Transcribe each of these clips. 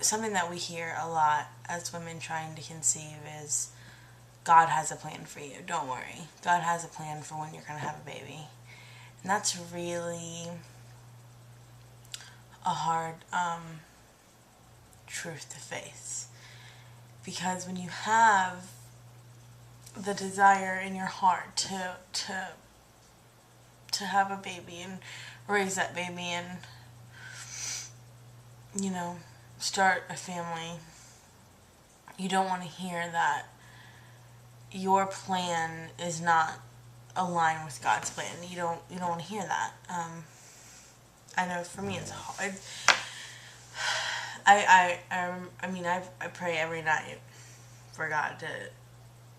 something that we hear a lot as women trying to conceive is, God has a plan for you. Don't worry. God has a plan for when you're going to have a baby. And that's really a hard truth to face. Because when you have the desire in your heart to have a baby and raise that baby and, you know, start a family, you don't want to hear that your plan is not aligned with God's plan. You don't want to hear that. I know for me it's hard. I mean I pray every night for God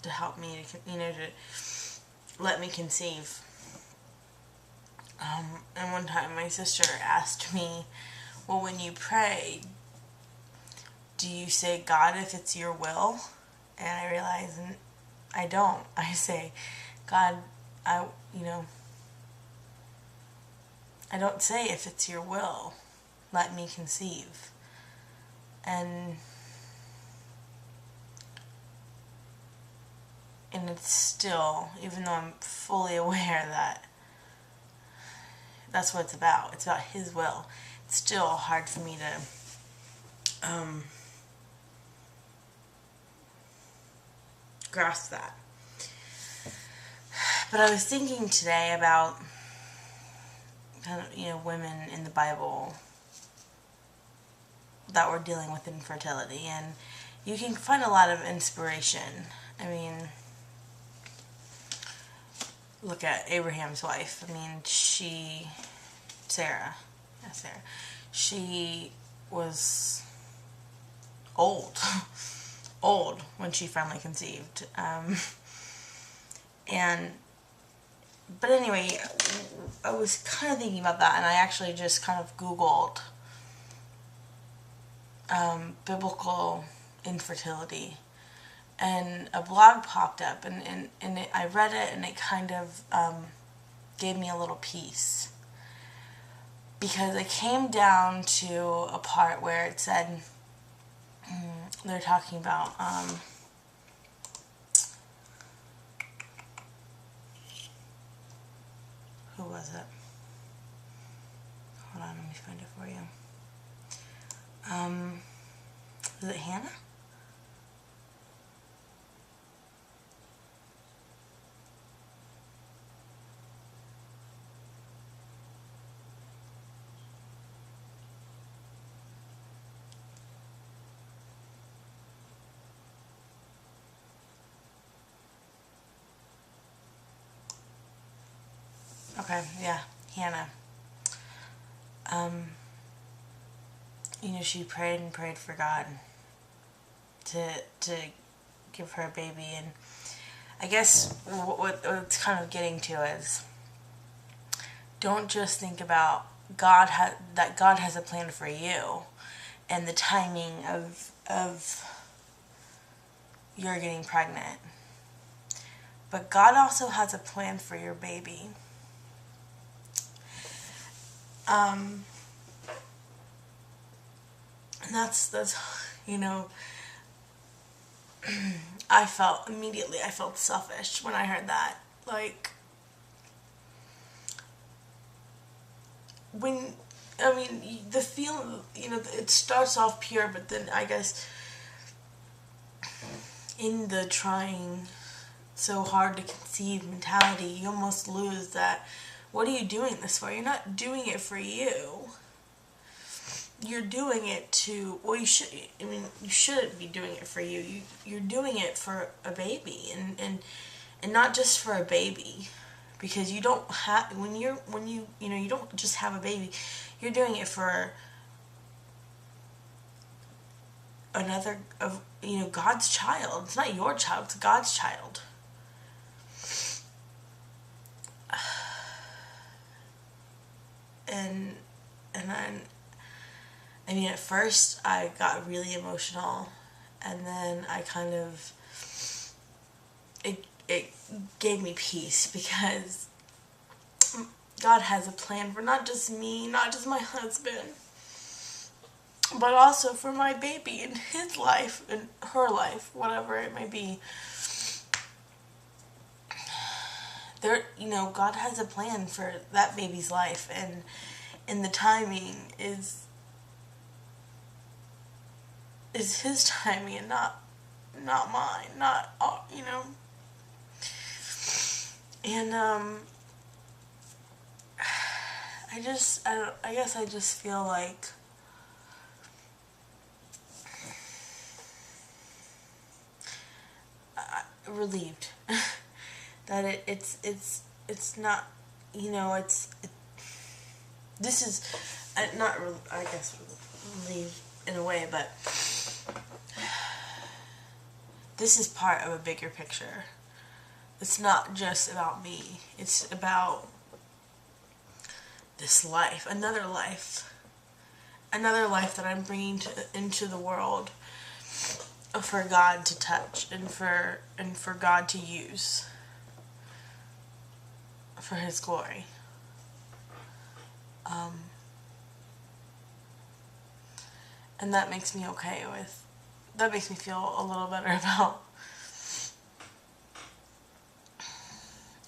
to help me to let me conceive. And one time my sister asked me, well, when you pray, do you say, God, if it's your will? And I realized I don't. I say, God, I don't say if it's your will, let me conceive. And it's still, even though I'm fully aware that that's what it's about His will, it's still hard for me to grasp that. But I was thinking today about kind of, women in the Bible that were dealing with infertility, and you can find a lot of inspiration. I mean, look at Abraham's wife. I mean, Sarah, she was old when she finally conceived. But anyway, I was kind of thinking about that, and I actually just kind of Googled biblical infertility, and a blog popped up, and I read it, and it kind of gave me a little peace, because it came down to a part where it said, they're talking about who was it? Hold on, let me find it for you. Was it Hannah? Okay, yeah, Hannah. She prayed and prayed for God to give her a baby, and I guess what it's kind of getting to is, don't just think about that God has a plan for you and the timing of you're getting pregnant, but God also has a plan for your baby. And that's I felt selfish when I heard that. Like, the feeling, it starts off pure, but then I guess in the trying so hard to conceive mentality, you almost lose that. What are you doing this for? You're not doing it for you. You're doing it to, well, you shouldn't be doing it for you. You're doing it for a baby, and not just for a baby, because you don't have, you don't just have a baby. You're doing it for another of, God's child. It's not your child, it's God's child. And then, at first I got really emotional, and then I kind of, it gave me peace, because God has a plan for not just me, not just my husband, but also for my baby and his life and her life, whatever it may be. There, God has a plan for that baby's life, and the timing is his timing and not mine, not and I guess I just feel like relieved that it's not, this is not I guess relieved in a way, but this is part of a bigger picture. It's not just about me. It's about this life, another life that I'm bringing into the world for God to touch and for God to use for His glory. And that makes me okay with. That makes me feel a little better about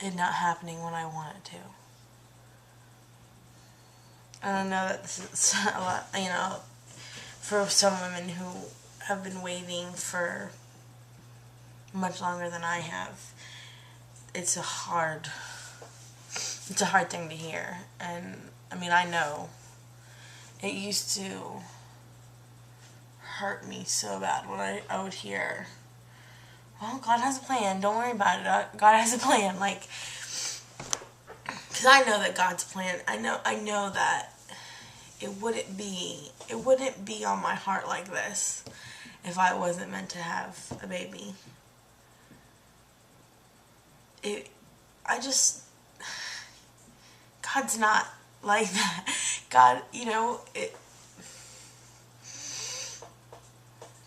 it not happening when I want it to. And I know that this is a lot, for some women who have been waiting for much longer than I have. It's a hard thing to hear. And I know it used to hurt me so bad when I would hear, well, God has a plan, don't worry about it, God has a plan, because I know that God's plan, I know that it wouldn't be on my heart like this if I wasn't meant to have a baby. God's not like that. God,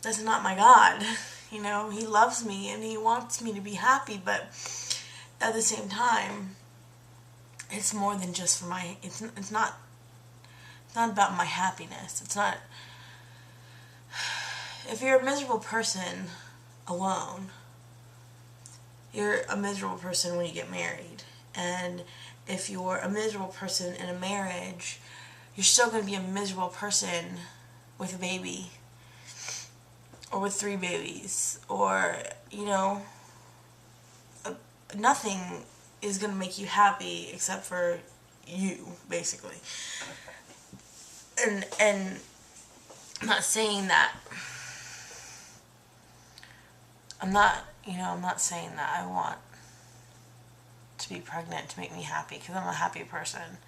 that's not my God. He loves me and He wants me to be happy, but at the same time, it's more than just for my, it's not about my happiness. It's not, if you're a miserable person alone, you're a miserable person when you get married. And if you're a miserable person in a marriage, you're still going to be a miserable person with a baby. Or with 3 babies. Or, nothing is going to make you happy except for you, basically. And I'm not saying that. I'm not saying that I want to be pregnant to make me happy, because I'm a happy person.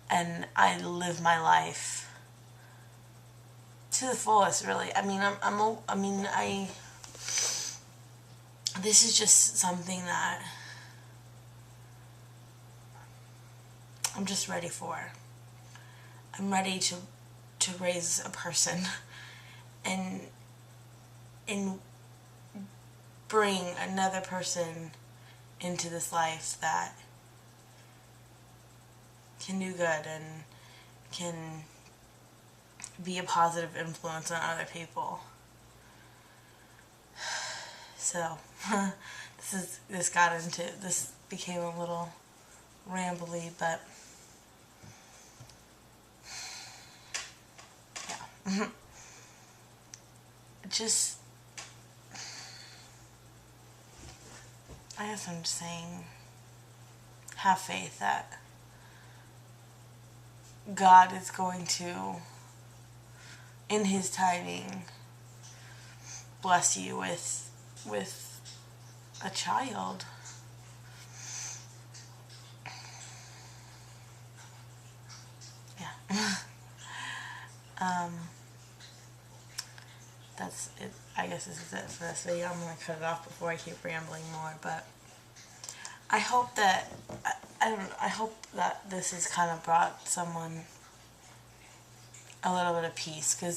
And I live my life to the fullest, really. This is just something that I'm just ready for. I'm ready to raise a person and bring another person into this life that can do good and can be a positive influence on other people. So, this became a little rambly, but yeah. I guess I'm just saying, have faith that God is going to, in His timing, bless you with a child. Yeah. That's it. I guess this is it for this video. I'm going to cut it off before I keep rambling more, but I hope that, I hope that this has kind of brought someone a little bit of peace, because